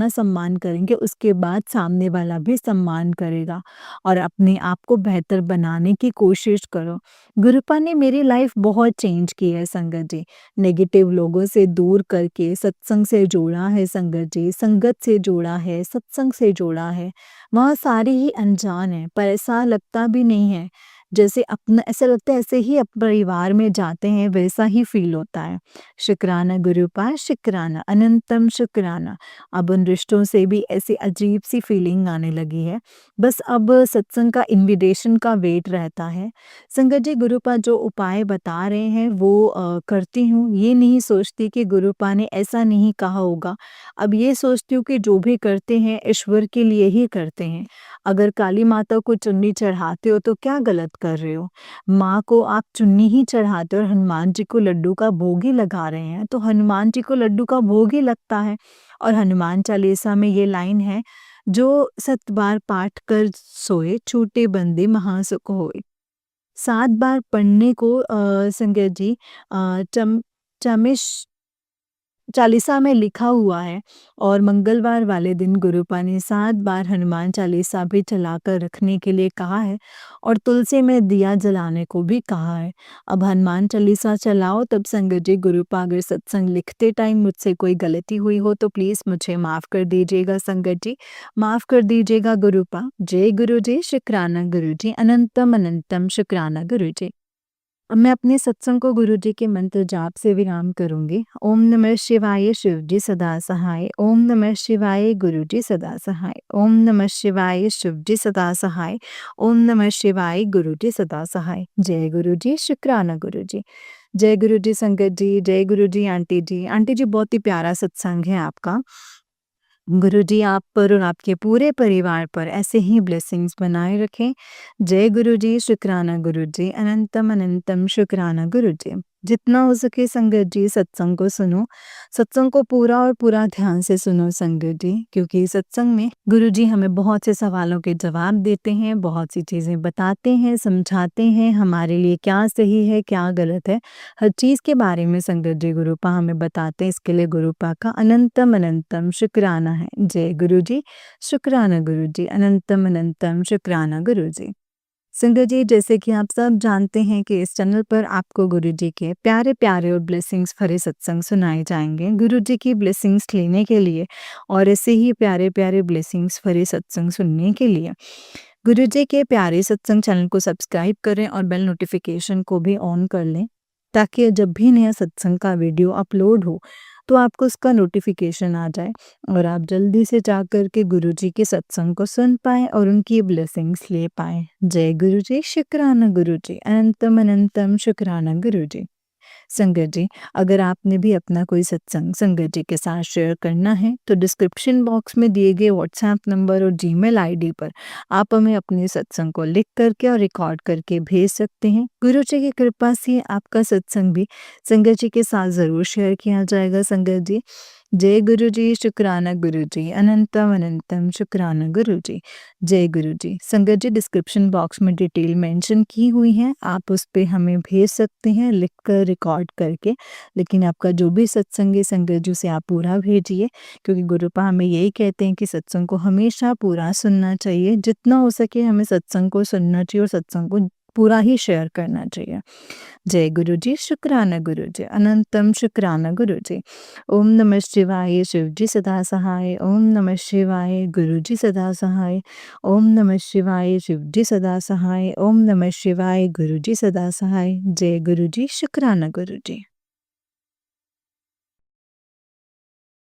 सम्मान करेंगे, उसके बाद सामने वाला भी सम्मान करेगा, और अपने आप को बेहतर बनाने की कोशिश करो। गुरुपा ने मेरी लाइफ बहुत चेंज की है संगत जी। नेगेटिव लोगों से दूर करके सत्संग से जोड़ा है संगत जी, संगत से जोड़ा है, सत्संग से जोड़ा है। वहाँ सारे ही अनजान हैं, पर ऐसा लगता भी नहीं है, जैसे अपना ऐसा लगता है ऐसे ही परिवार में जाते हैं वैसा ही फ़ील होता है। शुक्राना गुरुपा, शुक्राना, अनंतम शुक्राना। अब उन रिश्तों से भी ऐसी अजीब-सी फ़ीलिंग आने लगी है। बस अब सत्संग का इन्विटेशन का वेट रहता है। संगत जी गुरुपा जो उपाय बता रहे हैं वो करती हूँ। ये नहीं सोचती कि गुरुपा ने ऐसा नहीं कहा होगा। अब ये सोचती हूँ कि जो भी करते हैं ईश्वर के लिए ही करते हैं। अगर काली माता को चुन्नी चढ़ाते हो तो क्या गलत कर रहे हो? माँ को आप चुन्नी ही चढ़ाते हो और हनुमान जी को लड्डू का भोग ही लगा रहे हैं, तो हनुमान जी को लड्डू का भोग ही लगता है। और हनुमान चालीसा में ये लाइन है, जो 7 बार पाठ कर सोए, छूटे बंदे महासुख होए। 7 बार पढ़ने को संगत जी चम चमिश चालीसा में लिखा हुआ है, और मंगलवार वाले दिन गुरुपा ने 7 बार हनुमान चालीसा भी चलाकर रखने के लिए कहा है, और तुलसी में दिया जलाने को भी कहा है। अब हनुमान चालीसा चलाओ तब संगत जी गुरुपा अगर सत्संग लिखते टाइम मुझसे कोई गलती हुई हो तो प्लीज़ मुझे माफ़ कर दीजिएगा संगत जी, माफ़ कर दीजिएगा गुरुपा। जय गुरु जी, शुक्राना गुरु जी, अनंतम अनंतम शुक्राना गुरु जी। अब मैं अपने सत्संग को गुरुजी के मंत्र जाप से विराम करूँगी। ओम नमः शिवाय शिव जी सदा सहाय, ओम नमः शिवाय गुरु जी सदा सहाय, ओम नमः शिवाय शिव जी सदा सहाय, ओम नमः शिवाय गुरु जी सदा सहाय। जय गुरु जी, शुक्राना गुरु जी। जय गुरु जी संगत जी, जय गुरु जी आंटी जी। आंटी जी बहुत ही प्यारा सत्संग है आपका। गुरुजी आप पर और आपके पूरे परिवार पर ऐसे ही ब्लेसिंग्स बनाए रखें। जय गुरु जी, शुक्राना गुरु जी, अनंतम अनंतम शुक्राना गुरु जी। जितना हो सके संगत जी सत्संग को सुनो, सत्संग को पूरा और पूरा ध्यान से सुनो संगत जी, क्योंकि सत्संग में गुरु जी हमें बहुत से सवालों के जवाब देते हैं, बहुत सी चीज़ें बताते हैं, समझाते हैं हमारे लिए क्या सही है, क्या गलत है। हर चीज़ के बारे में संगत जी गुरुपा हमें बताते हैं, इसके लिए गुरुपा का अनंतम अनंतम शुक्राना है। जय गुरु जी, शुक्राना गुरु जी, अनंतम अनंतम शुक्राना गुरु जी। संगत जी जैसे कि आप सब जानते हैं कि इस चैनल पर आपको गुरु जी के प्यारे प्यारे और ब्लेसिंग्स भरे सत्संग सुनाए जाएंगे। गुरु जी की ब्लेसिंग्स लेने के लिए और ऐसे ही प्यारे प्यारे ब्लेसिंग्स भरे सत्संग सुनने के लिए गुरु जी के प्यारे सत्संग चैनल को सब्सक्राइब करें और बेल नोटिफिकेशन को भी ऑन कर लें, ताकि जब भी नया सत्संग का वीडियो अपलोड हो तो आपको उसका नोटिफ़िकेशन आ जाए और आप जल्दी से जाकर के गुरुजी के सत्संग को सुन पाएँ और उनकी ब्लेसिंग्स ले पाएँ। जय गुरुजी, शुक्राना गुरुजी, अनंतम अनंतम शुक्राना गुरुजी। संगत जी, अगर आपने भी अपना कोई सत्संग संगत जी के साथ शेयर करना है, तो डिस्क्रिप्शन बॉक्स में दिए गए व्हाट्सएप नंबर और जीमेल आईडी पर आप हमें अपने सत्संग को लिख करके और रिकॉर्ड करके भेज सकते हैं। गुरु जी की कृपा से आपका सत्संग भी संगत जी के साथ ज़रूर शेयर किया जाएगा संगत जी। जय गुरु जी, शुक्राना गुरु जी, अनंतम अनंतम शुक्राना गुरु जी। जय गुरु जी। संगत जी, डिस्क्रिप्शन बॉक्स में डिटेल मेंशन की हुई है, आप उस पे हमें भेज सकते हैं लिख कर रिकॉर्ड करके। लेकिन आपका जो भी सत्संग है संगत जी उसे आप पूरा भेजिए, क्योंकि गुरुपा हमें यही कहते हैं कि सत्संग को हमेशा पूरा सुनना चाहिए। जितना हो सके हमें सत्संग को सुनना चाहिए और सत्संग को पूरा ही शेयर करना चाहिए। जय गुरु जी, शुक्राना गुरु जी, अनंतम शुक्राना गुरु जी। ओम नमः शिवाय, शिव जी सदा सहाय। ओम नमः शिवाय, गुरु जी सदा सहाय। ओम नमः शिवाय, शिव जी सदा सहाय। ओम नमः शिवाय, गुरु जी सदा सहाय। जय गुरु जी, शुक्राना गुरु जी।